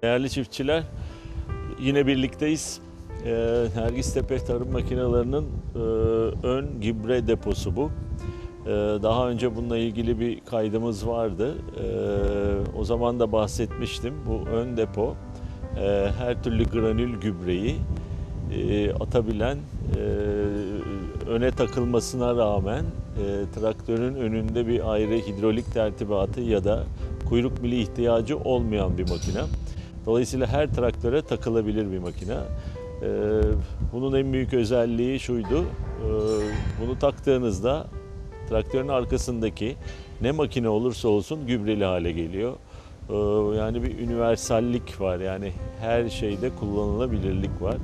Değerli çiftçiler, yine birlikteyiz. Nergistepe Tarım Makinelerinin ön gübre deposu bu. Daha önce bununla ilgili bir kaydımız vardı. O zaman da bahsetmiştim. Bu ön depo her türlü granül gübreyi atabilen, öne takılmasına rağmen traktörün önünde bir ayrı hidrolik tertibatı ya da kuyruk mili ihtiyacı olmayan bir makine. Dolayısıyla her traktöre takılabilir bir makine. Bunun en büyük özelliği şuydu: bunu taktığınızda traktörün arkasındaki ne makine olursa olsun gübreli hale geliyor. Yani bir universallik var, yani her şeyde kullanılabilirlik var.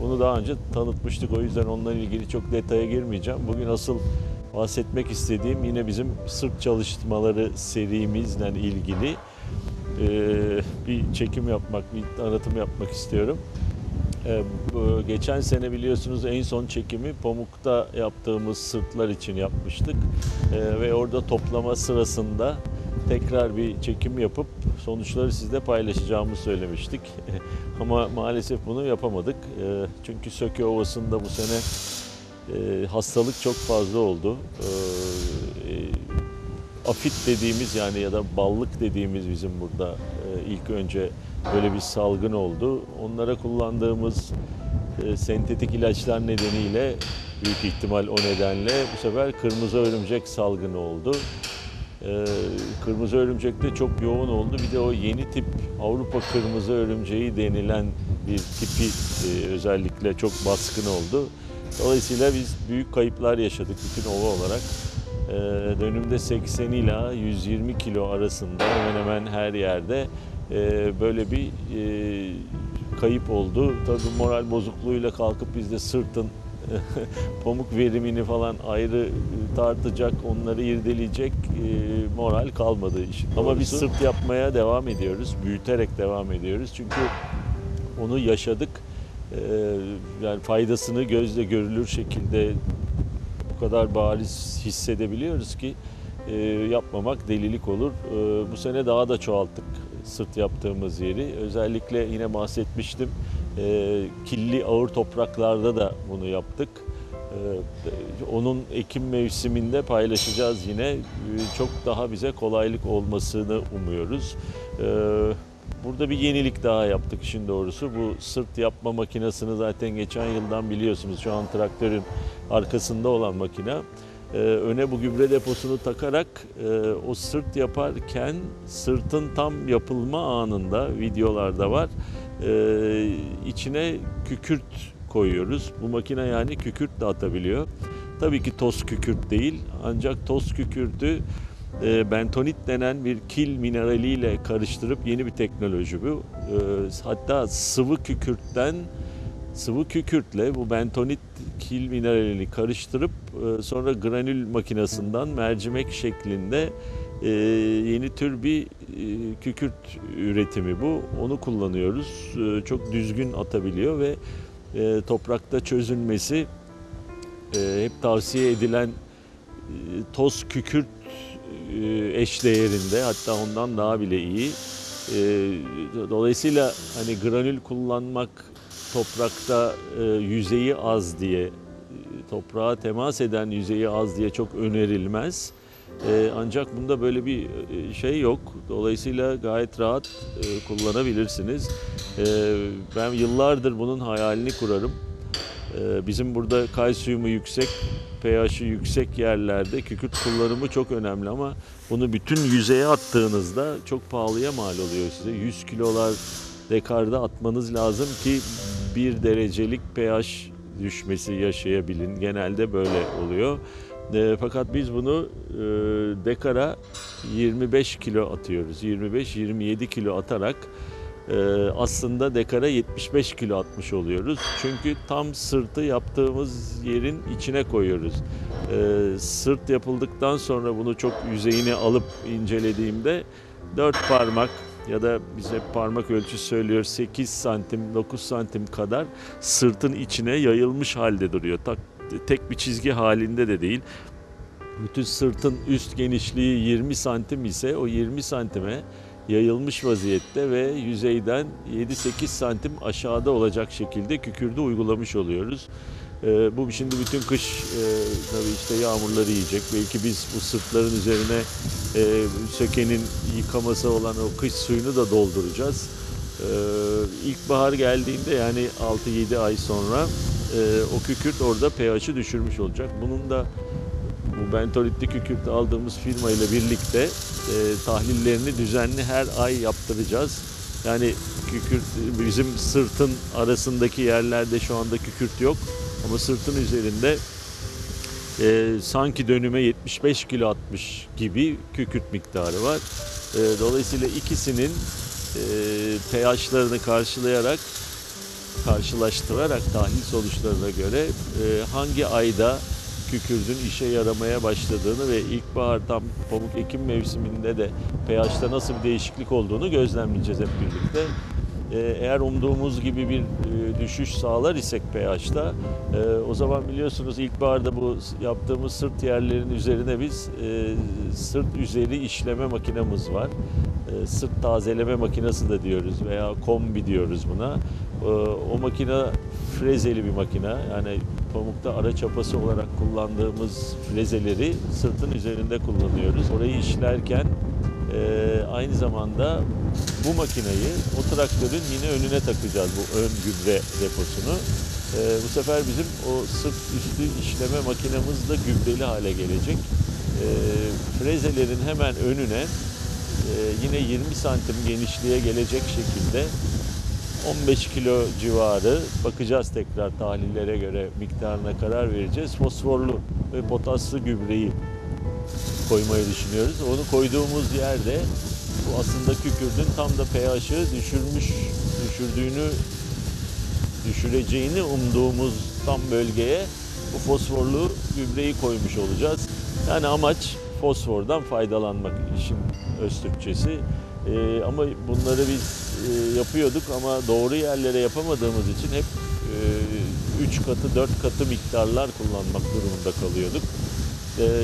Bunu daha önce tanıtmıştık, o yüzden onunla ilgili çok detaya girmeyeceğim. Bugün asıl bahsetmek istediğim yine bizim sırt çalışmaları serimizle ilgili bir çekim yapmak, bir tanıtım yapmak istiyorum. Geçen sene biliyorsunuz en son çekimi Pamuk'ta yaptığımız sırtlar için yapmıştık. Ve orada toplama sırasında tekrar bir çekim yapıp sonuçları sizle paylaşacağımı söylemiştik. Ama maalesef bunu yapamadık. Çünkü Söke Ovası'nda bu sene hastalık çok fazla oldu. Afit dediğimiz, yani ya da ballık dediğimiz bizim burada ilk önce böyle bir salgın oldu. Onlara kullandığımız sentetik ilaçlar nedeniyle, büyük ihtimal o nedenle bu sefer kırmızı örümcek salgını oldu. Kırmızı örümcek de çok yoğun oldu. Bir de o yeni tip Avrupa kırmızı örümceği denilen bir tipi özellikle çok baskın oldu. Dolayısıyla biz büyük kayıplar yaşadık bütün ova olarak. Dönümde 80 ila 120 kilo arasında hemen hemen her yerde böyle bir kayıp oldu. Tabii moral bozukluğuyla kalkıp biz de sırtın pamuk verimini falan ayrı tartacak, onları irdeleyecek moral kalmadı işin. Ama biz sırt yapmaya devam ediyoruz, büyüterek devam ediyoruz. Çünkü onu yaşadık. Yani faydasını gözle görülür şekilde o kadar bariz hissedebiliyoruz ki yapmamak delilik olur. Bu sene daha da çoğalttık sırt yaptığımız yeri. Özellikle yine bahsetmiştim, killi ağır topraklarda da bunu yaptık. Onun ekim mevsiminde paylaşacağız yine. Çok daha bize kolaylık olmasını umuyoruz. Burada bir yenilik daha yaptık işin doğrusu. Bu sırt yapma makinesini zaten geçen yıldan biliyorsunuz. Şu an traktörün arkasında olan makine. Öne bu gübre deposunu takarak o sırt yaparken sırtın tam yapılma anında, videolarda var, içine kükürt koyuyoruz. Bu makine yani kükürt de atabiliyor. Tabii ki toz kükürt değil, ancak toz kükürtü bentonit denen bir kil mineraliyle karıştırıp, yeni bir teknoloji bu. Hatta sıvı kükürtle bu bentonit kil mineralini karıştırıp sonra granül makinesinden mercimek şeklinde yeni tür bir kükürt üretimi bu. Onu kullanıyoruz. Çok düzgün atabiliyor ve toprakta çözünmesi hep tavsiye edilen toz kükürt eşdeğerinde, hatta ondan daha bile iyi. Dolayısıyla hani granül kullanmak toprakta yüzeyi az diye, toprağa temas eden yüzeyi az diye çok önerilmez. Ancak bunda böyle bir şey yok. Dolayısıyla gayet rahat kullanabilirsiniz. Ben yıllardır bunun hayalini kurarım. Bizim burada kalsiyumu yüksek, pH'i yüksek yerlerde kükürt kullanımı çok önemli, ama bunu bütün yüzeye attığınızda çok pahalıya mal oluyor size. 100 kilolar dekarda atmanız lazım ki 1 derecelik pH düşmesi yaşayabilin. Genelde böyle oluyor. Fakat biz bunu dekara 25 kilo atıyoruz. 25-27 kilo atarak aslında dekara 75 kilo atmış oluyoruz. Çünkü tam sırtı yaptığımız yerin içine koyuyoruz. Sırt yapıldıktan sonra bunu çok yüzeyine alıp incelediğimde 4 parmak ya da biz hep parmak ölçüsü söylüyoruz, 8 santim, 9 santim kadar sırtın içine yayılmış halde duruyor. Tek bir çizgi halinde de değil. Bütün sırtın üst genişliği 20 santim ise o 20 santime yayılmış vaziyette ve yüzeyden 7-8 santim aşağıda olacak şekilde kükürdü uygulamış oluyoruz. Bu şimdi bütün kış tabii işte yağmurları yiyecek. Belki biz bu sırtların üzerine sökenin yıkaması olan o kış suyunu da dolduracağız. İlkbahar geldiğinde yani 6-7 ay sonra o kükürt orada pH'i düşürmüş olacak. Bunun da bu bentolitli kükürt aldığımız firma ile birlikte tahlillerini düzenli her ay yaptıracağız. Yani kükürt bizim sırtın arasındaki yerlerde şu anda kükürt yok ama sırtın üzerinde sanki dönüme 75 kilo atmış gibi kükürt miktarı var. Dolayısıyla ikisinin pH'larını karşılaştırarak tahlil sonuçlarına göre hangi ayda kükürdün işe yaramaya başladığını ve ilkbahar tam pamuk ekim mevsiminde de pH'ta nasıl bir değişiklik olduğunu gözlemleyeceğiz hep birlikte. Eğer umduğumuz gibi bir düşüş sağlar isek pH'ta o zaman biliyorsunuz ilkbaharda bu yaptığımız sırt yerlerinin üzerine biz sırt üzeri işleme makinamız var. Sırt tazeleme makinesi de diyoruz veya kombi diyoruz buna. O makine frezeli bir makine. Yani pamukta ara çapası olarak kullandığımız frezeleri sırtın üzerinde kullanıyoruz. Orayı işlerken aynı zamanda bu makineyi o traktörün yine önüne takacağız, bu ön gübre deposunu. Bu sefer bizim o sırt üstü işleme makinamız da gübreli hale gelecek. Frezelerin hemen önüne yine 20 santim genişliğe gelecek şekilde 15 kilo civarı, bakacağız tekrar tahlillere göre miktarına karar vereceğiz. Fosforlu ve potaslı gübreyi koymayı düşünüyoruz. Onu koyduğumuz yerde bu aslında kükürdün tam da pH'ı düşüreceğini umduğumuz tam bölgeye bu fosforlu gübreyi koymuş olacağız. Yani amaç fosfordan faydalanmak, işin öz Türkçesi. Ama bunları biz yapıyorduk ama doğru yerlere yapamadığımız için hep 3 katı 4 katı miktarlar kullanmak durumunda kalıyorduk.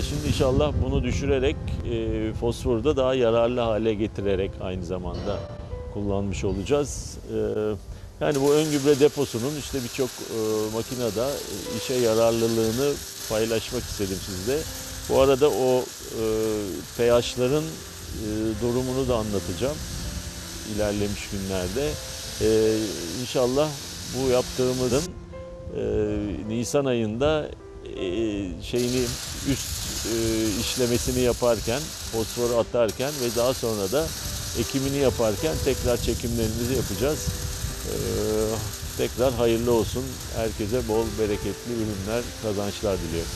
Şimdi inşallah bunu düşürerek fosforu da daha yararlı hale getirerek aynı zamanda kullanmış olacağız. Yani bu ön gübre deposunun işte birçok makinede işe yararlılığını paylaşmak istedim sizle. Bu arada o pH'ların durumunu da anlatacağım ilerlemiş günlerde. İnşallah bu yaptığımızın Nisan ayında üst işlemesini yaparken, fosforu atarken ve daha sonra da ekimini yaparken tekrar çekimlerimizi yapacağız. Tekrar hayırlı olsun. Herkese bol bereketli ürünler, kazançlar diliyorum.